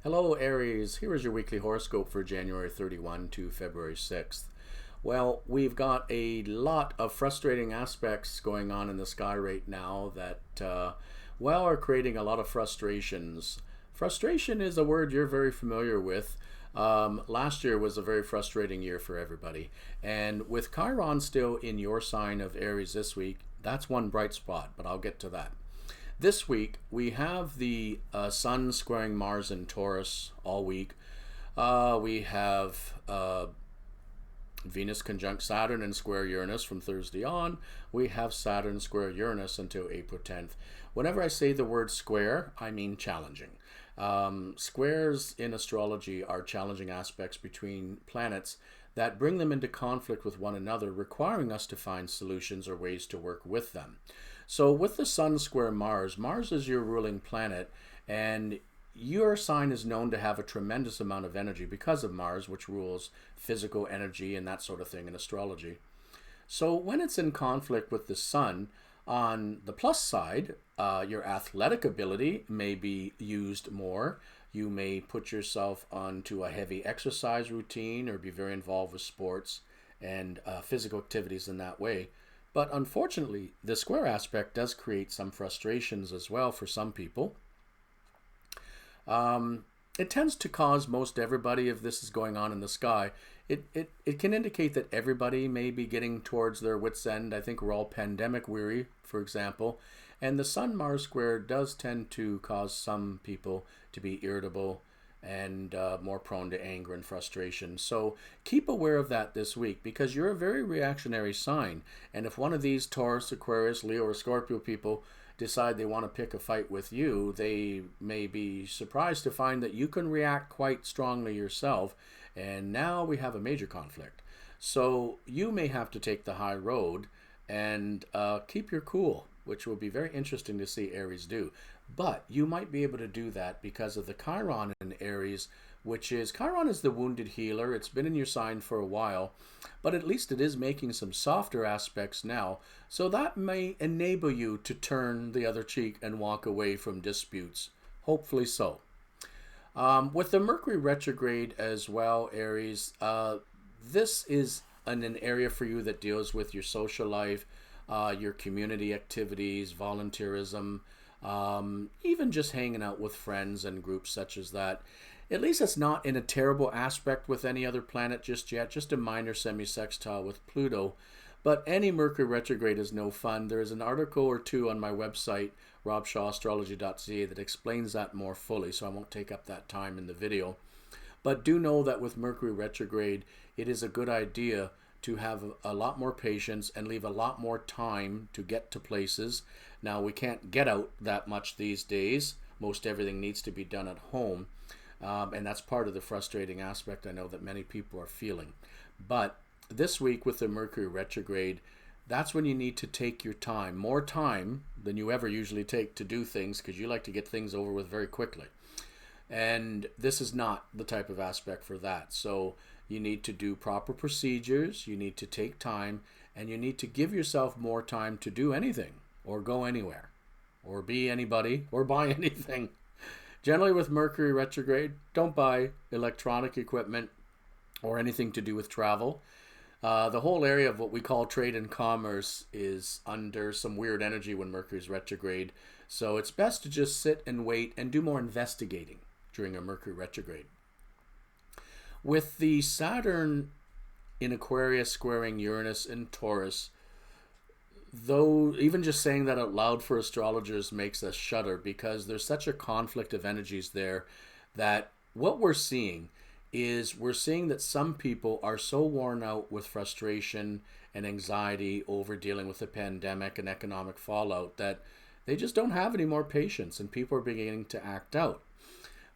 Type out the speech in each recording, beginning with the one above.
Hello Aries, here is your weekly horoscope for January 31 to February 6th. Well, we've got a lot of frustrating aspects going on in the sky right now that, are creating a lot of frustrations. Frustration is a word you're very familiar with. Last year was a very frustrating year for everybody. And with Chiron still in your sign of Aries this week, that's one bright spot, but I'll get to that. This week, we have the Sun squaring Mars in Taurus all week. We have Venus conjunct Saturn and square Uranus from Thursday on. We have Saturn square Uranus until April 10th. Whenever I say the word square, I mean challenging. Squares in astrology are challenging aspects between planets that bring them into conflict with one another, requiring us to find solutions or ways to work with them. So with the Sun square Mars, Mars is your ruling planet, and your sign is known to have a tremendous amount of energy because of Mars, which rules physical energy and that sort of thing in astrology. So when it's in conflict with the Sun, on the plus side, your athletic ability may be used more. You may put yourself onto a heavy exercise routine or be very involved with sports and physical activities in that way. But unfortunately, the square aspect does create some frustrations as well for some people. It tends to cause most everybody, if this is going on in the sky, it can indicate that everybody may be getting towards their wits' end. I think we're all pandemic weary, for example. And the Sun-Mars square does tend to cause some people to be irritable and more prone to anger and frustration. So keep aware of that this week because you're a very reactionary sign. And if one of these Taurus, Aquarius, Leo, or Scorpio people decide they want to pick a fight with you, they may be surprised to find that you can react quite strongly yourself. And now we have a major conflict. So you may have to take the high road and keep your cool, which will be very interesting to see Aries do. But you might be able to do that because of the Chiron in Aries, which is, Chiron is the wounded healer. It's been in your sign for a while, but at least it is making some softer aspects now. So that may enable you to turn the other cheek and walk away from disputes. Hopefully so. With the Mercury retrograde as well, Aries, this is an area for you that deals with your social life, your community activities, volunteerism, even just hanging out with friends and groups such as that. At least it's not in a terrible aspect with any other planet just yet, just a minor semi-sextile with Pluto. But any Mercury retrograde is no fun. There is an article or two on my website, RobShawAstrology.ca, that explains that more fully, so I won't take up that time in the video. But do know that with Mercury retrograde, it is a good idea to have a lot more patience and leave a lot more time to get to places. Now, we can't get out that much these days. Most everything needs to be done at home. And that's part of the frustrating aspect I know that many people are feeling. But this week with the Mercury retrograde, that's when you need to take your time, more time than you ever usually take to do things because you like to get things over with very quickly. And this is not the type of aspect for that. So you need to do proper procedures, you need to take time, and you need to give yourself more time to do anything or go anywhere or be anybody or buy anything. Generally with Mercury retrograde, don't buy electronic equipment or anything to do with travel. The whole area of what we call trade and commerce is under some weird energy when Mercury's retrograde. So it's best to just sit and wait and do more investigating during a Mercury retrograde. With the Saturn in Aquarius squaring Uranus in Taurus, though even just saying that out loud for astrologers makes us shudder because there's such a conflict of energies there that what we're seeing that some people are so worn out with frustration and anxiety over dealing with the pandemic and economic fallout that they just don't have any more patience and people are beginning to act out.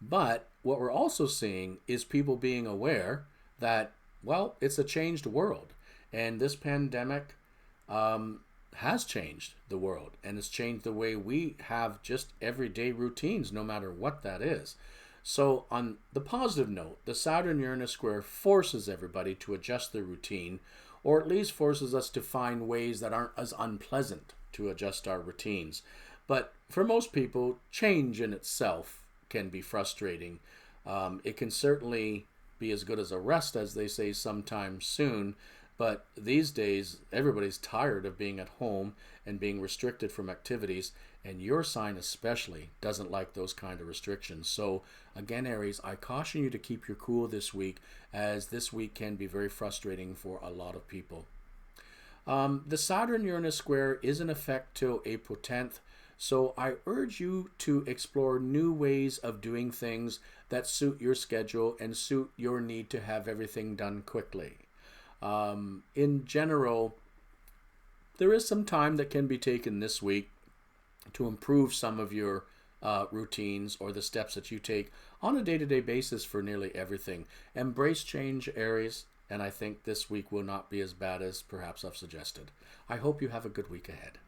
But what we're also seeing is people being aware that, well, it's a changed world. And this pandemic has changed the world. And it's changed the way we have just everyday routines, no matter what that is. So on the positive note, the Saturn-Uranus square forces everybody to adjust their routine, or at least forces us to find ways that aren't as unpleasant to adjust our routines. But for most people, change in itself can be frustrating. It can certainly be as good as a rest, as they say, sometime soon. But these days, everybody's tired of being at home and being restricted from activities, and your sign especially doesn't like those kind of restrictions. So again, Aries, I caution you to keep your cool this week, as this week can be very frustrating for a lot of people. The Saturn-Uranus square is in effect till April 10th, so I urge you to explore new ways of doing things that suit your schedule and suit your need to have everything done quickly. In general, there is some time that can be taken this week to improve some of your routines or the steps that you take on a day-to-day basis for nearly everything. Embrace change, Aries, and I think this week will not be as bad as perhaps I've suggested. I hope you have a good week ahead.